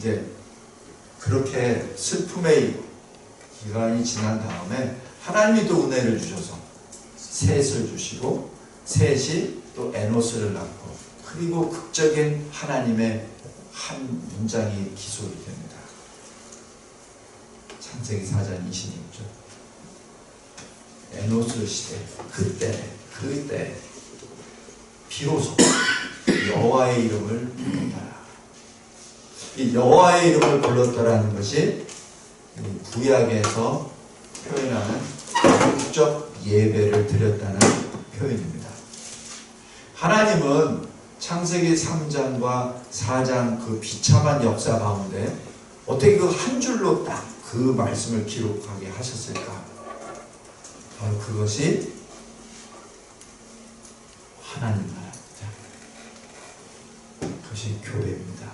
이제 그렇게 슬픔의 기간이 지난 다음에 하나님이 또 은혜를 주셔서 셋을 주시고 셋이 또 에노스를 낳고 그리고 극적인 하나님의 한 문장이 기술이 됩니다. 창세기 4장 26절. 에노스 시대 그때 비로소 여호와의 이름을 불렀더라. 이 여호와의 이름을 불렀더라는 것이 구약에서 표현하는 영적 예배를 드렸다는 표현입니다. 하나님은 창세기 3장과 4장 그 비참한 역사 가운데 어떻게 그 한 줄로 딱 그 말씀을 기록하게 하셨을까? 바로 그것이 하나님 나라입니다. 그것이 교회입니다.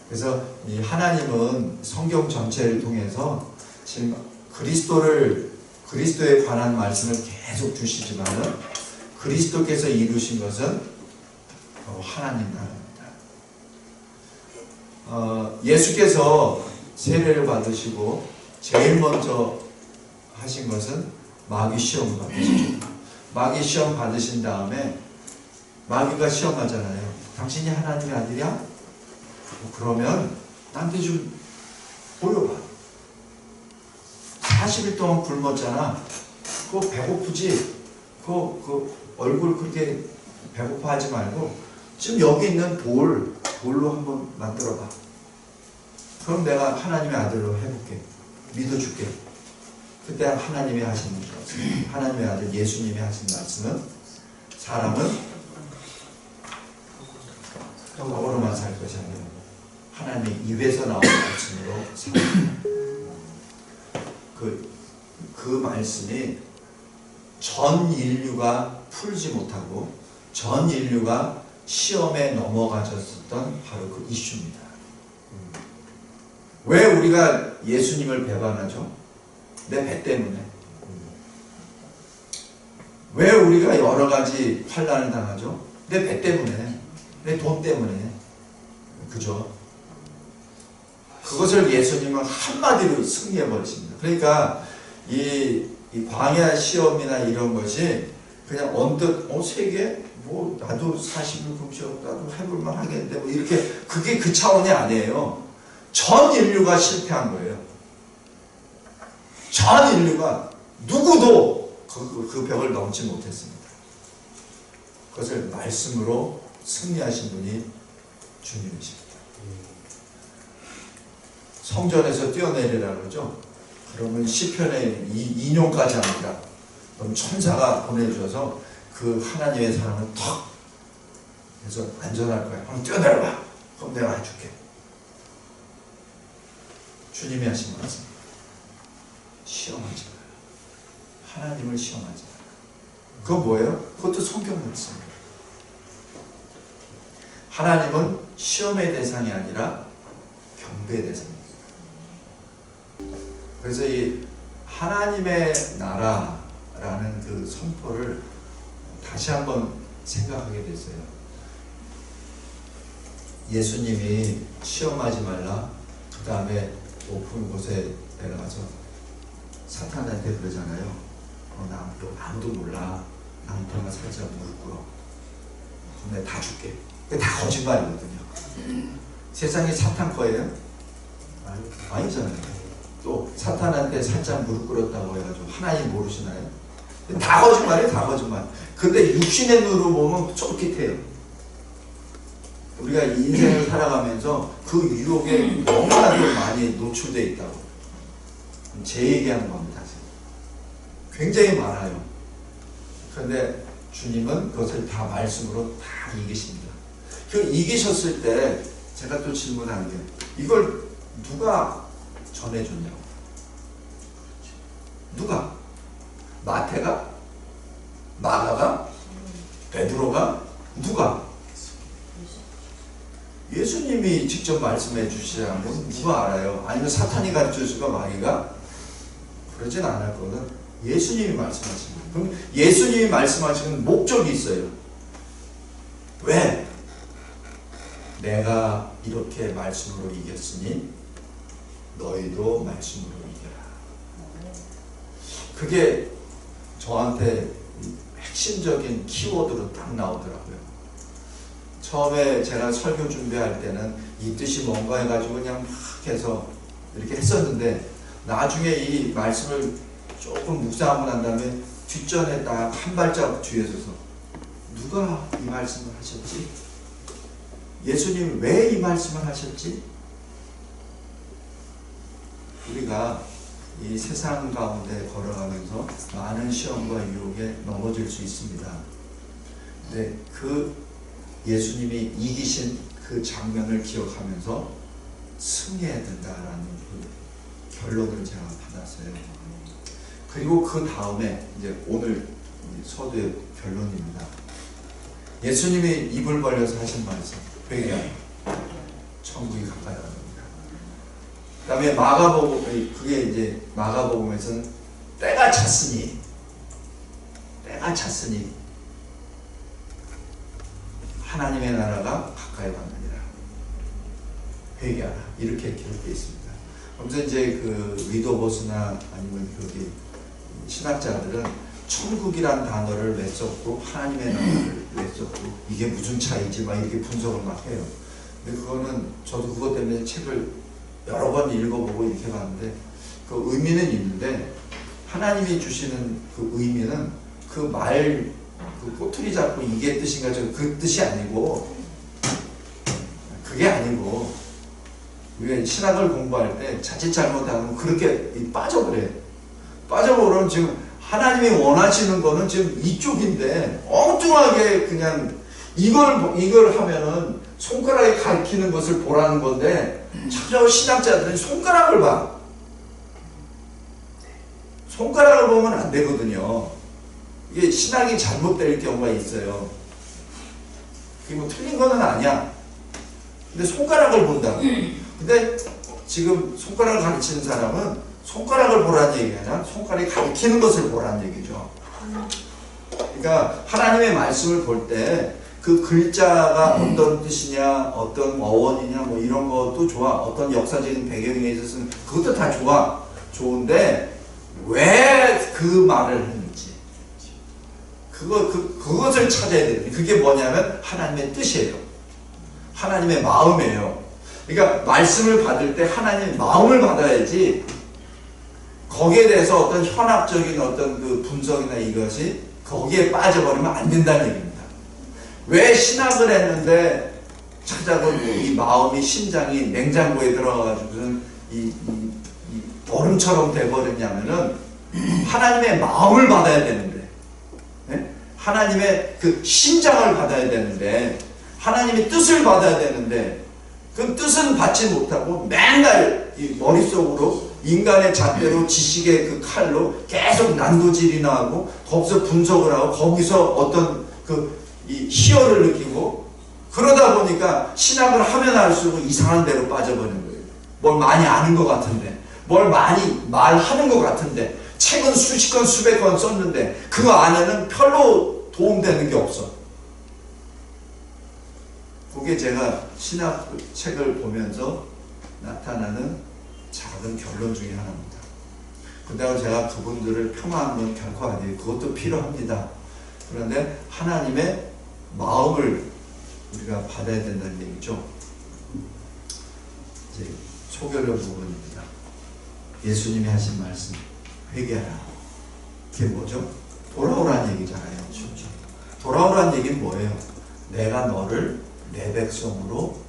그래서 이 하나님은 성경 전체를 통해서 지금 그리스도에 관한 말씀을 계속 주시지만은 그리스도께서 이루신 것은 하나님 나라입니다. 예수께서 세례를 받으시고 제일 먼저 하신 것은 마귀 시험 받으시고 마귀 시험 받으신 다음에 마귀가 시험하잖아요. 당신이 하나님의 아들이야? 그러면 나한테 좀 보여봐. 40일 동안 굶었잖아. 그거 배고프지? 그 얼굴 그렇게 배고파하지 말고 지금 여기 있는 돌로 한번 만들어봐. 그럼 내가 하나님의 아들로 해볼게. 믿어줄게. 그때 하나님이 하시는 말씀, 하나님의 아들 예수님이 하신 말씀은 사람은 떡으로만 살 것이 아니라 하나님의 입에서 나오는 말씀으로 살아요. 그 말씀이 전 인류가 풀지 못하고 전 인류가 시험에 넘어가졌었던 바로 그 이슈입니다. 왜 우리가 예수님을 배반하죠? 내 배 때문에. 왜 우리가 여러 가지 환난을 당하죠? 내 배 때문에. 내 돈 때문에. 그죠? 그것을 예수님은 한마디로 승리해 버리십니다. 그러니까 이 광야 시험이나 이런 것이 그냥 언뜻 세계 뭐 나도 40일 금식 나도 해볼만 하겠는데 뭐 이렇게 그게 그 차원이 아니에요. 전 인류가 실패한 거예요. 전 인류가 누구도 그 벽을 넘지 못했습니다. 그것을 말씀으로 승리하신 분이 주님이십니다. 성전에서 뛰어내리라 그러죠. 그러면 시편의 인용까지 합니다. 그럼 천사가 보내주셔서 그 하나님의 사람을 턱 해서 안전할 거야. 한번 뛰어내려봐. 그럼 내가 해줄게. 주님이 하신 말씀. 시험하지 마요. 하나님을 시험하지 마요. 그거 뭐예요? 그것도 성경 말씀이에요. 하나님은 시험의 대상이 아니라 경배의 대상입니다. 그래서 이 하나님의 나라라는 그 선포를 다시 한번 생각하게 됐어요. 예수님이 시험하지 말라. 그 다음에 높은 곳에 내려가서 사탄한테 그러잖아요. 나 아무도 몰라. 나한테만 살짝 무릎 꿇어. 그럼 내가 다 줄게. 그게 다 거짓말이거든요. 세상이 사탄 거예요? 아니잖아요. 또 사탄한테 살짝 무릎 꿇었다고 해가지고 하나님 모르시나요? 다 거짓말이에요. 다 거짓말. 근데 육신의 눈으로 보면 쫄깃해요. 우리가 인생을 살아가면서 그 유혹에 너무나도 많이 노출되어 있다고. 제 얘기하는 겁니다. 굉장히 많아요. 그런데 주님은 그것을 다 말씀으로 다 이기십니다. 그 이기셨을 때 제가 또 질문하는 게 이걸 누가 전해줬냐고. 누가? 마태가? 마가가? 베드로가? 누가? 예수님이 직접 말씀해 주시라는 건 누가 알아요? 아니면 사탄이 가르쳐줄까 마귀가? 그러진 않을 거거든. 예수님이 말씀하십니다. 그럼 예수님이 말씀하시는 목적이 있어요. 왜? 내가 이렇게 말씀으로 이겼으니 너희도 말씀으로 이겨라. 그게 저한테 핵심적인 키워드로 딱 나오더라고요. 처음에 제가 설교 준비할 때는 이 뜻이 뭔가 해가지고 그냥 막 해서 이렇게 했었는데, 나중에 이 말씀을 조금 묵상하고 난 다음에 뒷전에 딱 한 발자국 뒤에 서서 누가 이 말씀을 하셨지? 예수님 왜 이 말씀을 하셨지? 우리가 이 세상 가운데 걸어가면서 많은 시험과 유혹에 넘어질 수 있습니다. 근데 그 예수님이 이기신 그 장면을 기억하면서 승리해야 된다라는 그 결론을 제가 받았어요. 그리고 그 다음에 이제 오늘 서두의 결론입니다. 예수님이 입을 벌려서 하신 말씀, 회개하라. 천국이 가까이 왔습니다. 그 다음에 마가복음, 그게 이제 마가복음에서는 때가 찼으니 하나님의 나라가 가까이 왔느니라. 회개하라. 이렇게 기록되어 있습니다. 그래서 이제 그 리더보스나 아니면 거기 신학자들은 천국이란 단어를 왜 썼고 하나님의 나라를 왜 썼고 이게 무슨 차이지 막 이렇게 분석을 막 해요. 근데 그거는 저도 그것 때문에 책을 여러 번 읽어보고 이렇게 봤는데 그 의미는 있는데, 하나님이 주시는 그 의미는 그 말 그 꼬투리 잡고 이게 뜻인가 그 뜻이 아니고, 그게 아니고 우리가 신학을 공부할 때 자칫 잘못하면 그렇게 빠져버려요. 빠져버리면 지금 하나님이 원하시는 거는 지금 이쪽인데 엉뚱하게 그냥 이걸 하면은 손가락에 가리키는 것을 보라는 건데, 찾아온 신학자들은 손가락을 봐. 손가락을 보면 안 되거든요. 이게 신학이 잘못될 경우가 있어요. 그게 뭐 틀린 거는 아니야. 근데 손가락을 본다. 근데 지금 손가락을 가르치는 사람은 손가락을 보라는 얘기가 아니라 손가락이 가리키는 것을 보라는 얘기죠. 그러니까 하나님의 말씀을 볼 때 그 글자가 어떤 뜻이냐, 어떤 어원이냐, 뭐 이런 것도 좋아. 어떤 역사적인 배경에 있어서는 그것도 다 좋아. 좋은데 왜 그 말을 했는지 그것을 찾아야 돼요. 그게 뭐냐면 하나님의 뜻이에요. 하나님의 마음이에요. 그러니까 말씀을 받을 때 하나님의 마음을 받아야지 거기에 대해서 어떤 현학적인 어떤 그 분석이나 이것이 거기에 빠져버리면 안 된다는 얘기입니다. 왜 신학을 했는데 찾아본 이 마음이, 심장이 냉장고에 들어가가지고는 이 얼음처럼 돼버렸냐면은 하나님의 마음을 받아야 되는데, 네? 하나님의 그 심장을 받아야 되는데, 하나님의 뜻을 받아야 되는데, 그 뜻은 받지 못하고 맨날 이 머릿속으로 인간의 잣대로 지식의 그 칼로 계속 난도질이나 하고 거기서 분석을 하고 거기서 어떤 이 희열을 느끼고, 그러다 보니까 신학을 하면 할수록 이상한 데로 빠져버리는 거예요. 뭘 많이 아는 것 같은데, 뭘 많이 말하는 것 같은데, 책은 수십 권 수백 권 썼는데 그 안에는 별로 도움되는 게 없어. 그게 제가 신학 책을 보면서 나타나는 작은 결론 중에 하나입니다. 그다음에 제가 그분들을 폄하하는 건 결코 아니에요. 그것도 필요합니다. 그런데 하나님의 마음을 우리가 받아야 된다는 얘기죠. 이제 소결의 부분입니다. 예수님이 하신 말씀, 회개하라. 그게 뭐죠? 돌아오라는 얘기잖아요. 돌아오라는 얘기는 뭐예요? 내가 너를 내 백성으로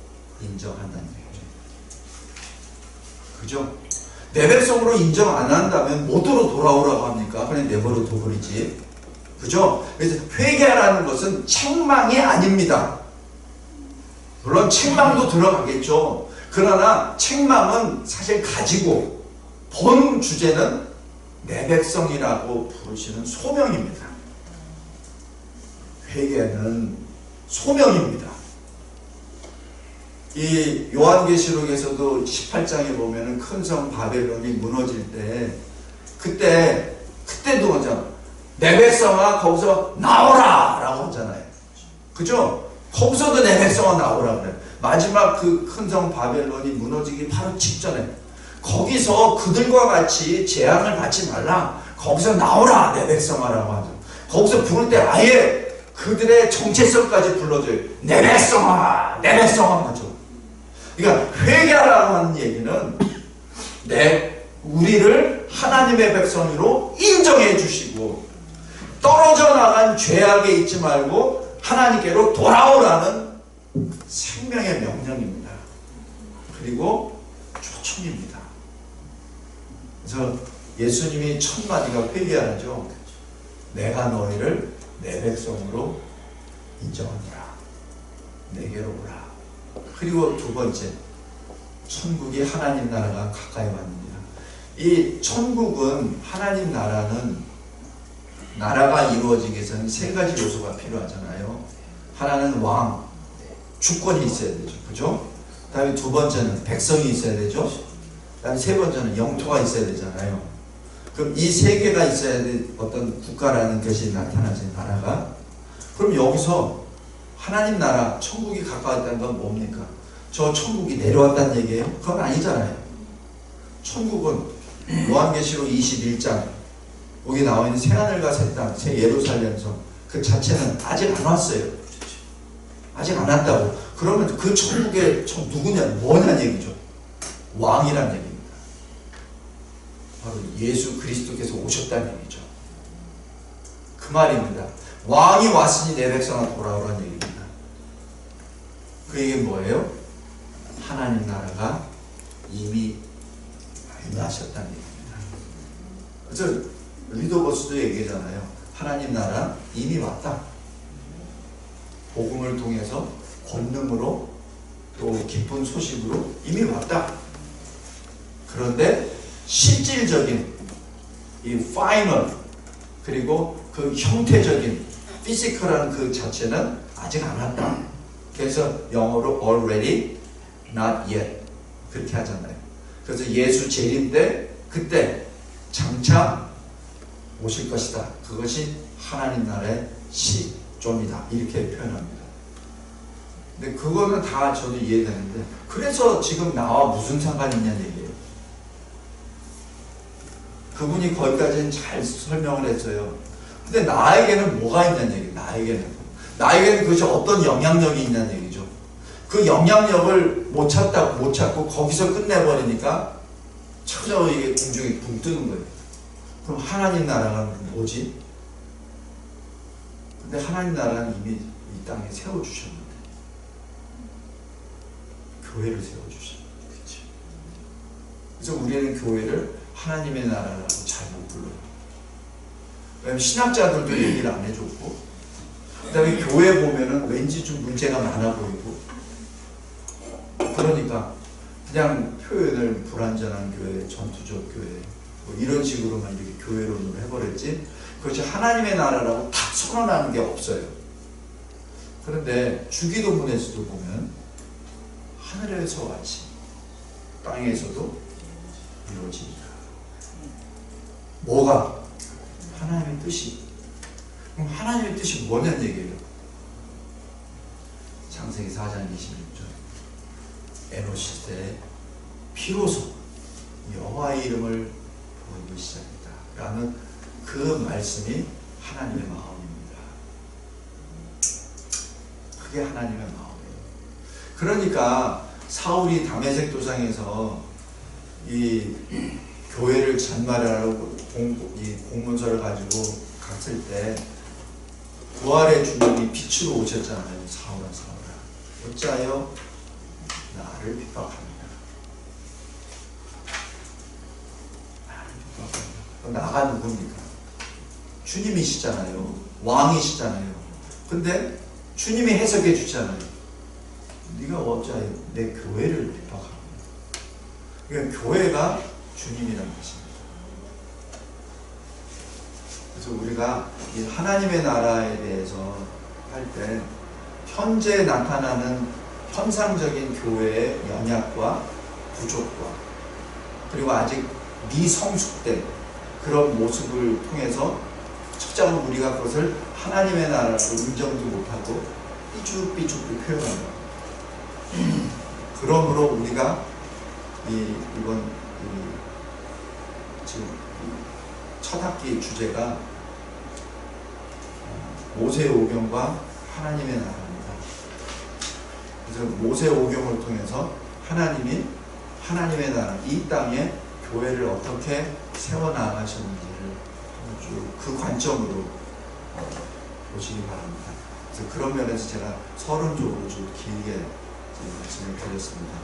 인정한다는 얘기죠. 그죠? 내 백성으로 인정 안 한다면 뭐로 돌아오라고 합니까? 그냥 내버려 둬버리지. 그죠? 그래서 회개하라는 것은 책망이 아닙니다. 물론 책망도 들어가겠죠. 그러나 책망은 사실 가지고 본 주제는 내 백성이라고 부르시는 소명입니다. 회개는 소명입니다. 이 요한계시록에서도 18장에 보면은 큰 성 바벨론이 무너질 때 그때도 하잖아. 내 백성아 거기서 나오라 라고 하잖아요. 그죠? 거기서도 내 백성아 나오라 그래. 마지막 그 큰 성 바벨론이 무너지기 바로 직전에 거기서 그들과 같이 재앙을 받지 말라. 거기서 나오라 내 백성아라고 하죠. 거기서 부를 때 아예 그들의 정체성까지 불러줘요. 내 백성아, 내 백성아 하죠. 그러니까 회개하라고 하는 얘기는 우리를 하나님의 백성으로 인정해 주시고 떨어져 나간 죄악에 있지 말고 하나님께로 돌아오라는 생명의 명령입니다. 그리고 초청입니다. 그래서 예수님이 첫 마디가 회개하죠. 내가 너희를 내 백성으로 인정하노라. 내게로 오라. 그리고 두 번째, 천국이 하나님 나라가 가까이 왔느니라. 이 천국은 하나님 나라가 이루어지기 위해서는 세 가지 요소가 필요하잖아요. 하나는 왕, 주권이 있어야 되죠. 그죠? 그 다음에 두 번째는 백성이 있어야 되죠. 그 다음에 세 번째는 영토가 있어야 되잖아요. 그럼 이 세 개가 있어야 될 어떤 국가라는 것이 나타나지, 나라가. 그럼 여기서 하나님 나라, 천국이 가까웠다는 건 뭡니까? 저 천국이 내려왔다는 얘기예요? 그건 아니잖아요. 천국은 요한계시록 21장 거기 나와 있는 새하늘과 새 땅, 새 예루살렘성 그 자체는 아직 안 왔어요. 아직 안 왔다고. 그러면 그 천국의 누구냐, 뭐냐는 얘기죠. 왕이란 얘기입니다. 바로 예수 그리스도께서 오셨다는 얘기죠. 그 말입니다. 왕이 왔으니 내 백성아 돌아오라는 얘기입니다. 그 얘기는 뭐예요? 하나님 나라가 이미 임하셨다는 얘기입니다. 그래서 리더버스도 얘기하잖아요. 하나님 나라 이미 왔다. 복음을 통해서 권능으로 또 기쁜 소식으로 이미 왔다. 그런데 실질적인 이 파이널 그리고 그 형태적인 피지컬한 그 자체는 아직 안 왔다. 그래서 영어로 already, not yet 그렇게 하잖아요. 그래서 예수 재림 때 그때 장차 오실 것이다. 그것이 하나님 나라의 시점이다. 이렇게 표현합니다. 근데 그거는 다 저도 이해되는데 그래서 지금 나와 무슨 상관이 있냐는 얘기예요. 그분이 거기까지는 잘 설명을 했어요. 근데 나에게는 뭐가 있냐는 얘기예요. 나에게는 그것이 어떤 영향력이 있냐는 얘기죠. 그 영향력을 못 찾고 거기서 끝내버리니까 처저 이게 공중에 붕 뜨는 거예요. 그럼 하나님 나라가 뭐지? 근데 하나님 나라는 이미 이 땅에 세워주셨는데 교회를 세워주셨는데 그치? 그래서 우리는 교회를 하나님의 나라라고 잘 못 불러요. 왜냐면 신학자들도 얘기를 안 해줬고 그 다음에 교회 보면은 왠지 좀 문제가 많아 보이고 그러니까 그냥 표현을 불완전한 교회, 전투적 교회 뭐 이런 식으로만 이렇게 교회론으로 해버렸지 그것이 하나님의 나라라고 딱 선언하는 게 없어요. 그런데 주기도문에서도 보면 하늘에서 같이 땅에서도 이루어지니까 뭐가? 하나님의 뜻이. 그럼 하나님의 뜻이 뭐냐는 얘기예요. 창세기 4장 26절 에노시 때 비로소 여호와의 이름을 부르기 시작했다 라는 그 말씀이 하나님의 마음입니다. 그게 하나님의 마음이에요. 그러니까 사울이 다메섹 도상에서 이 교회를 잔말하라고 이 공문서를 가지고 갔을 때 부활의 주님이 빛으로 오셨잖아요. 사울아 어찌하여 나를 핍박합니다. 나가 누굽니까? 주님이시잖아요. 왕이시잖아요. 근데 주님이 해석해 주잖아요. 네가 어찌하여 내 교회를 핍박합니다. 그러니까 교회가 주님이라는 것입니다. 그래서 우리가 이 하나님의 나라에 대해서 할 때 현재 나타나는 현상적인 교회의 연약과 부족과 그리고 아직 미성숙된 그런 모습을 통해서 첫째로 우리가 그것을 하나님의 나라로 인정도 못하고 삐죽삐죽 표현해요. 그러므로 우리가 이번 지금 첫 학기 주제가 모세오경과 하나님의 나라입니다. 그래서 모세오경을 통해서 하나님의 나라, 이 땅에 교회를 어떻게 세워나가셨는지를 쭉 그 관점으로 보시기 바랍니다. 그래서 그런 면에서 제가 서론적으로 좀 길게 말씀을 드렸습니다.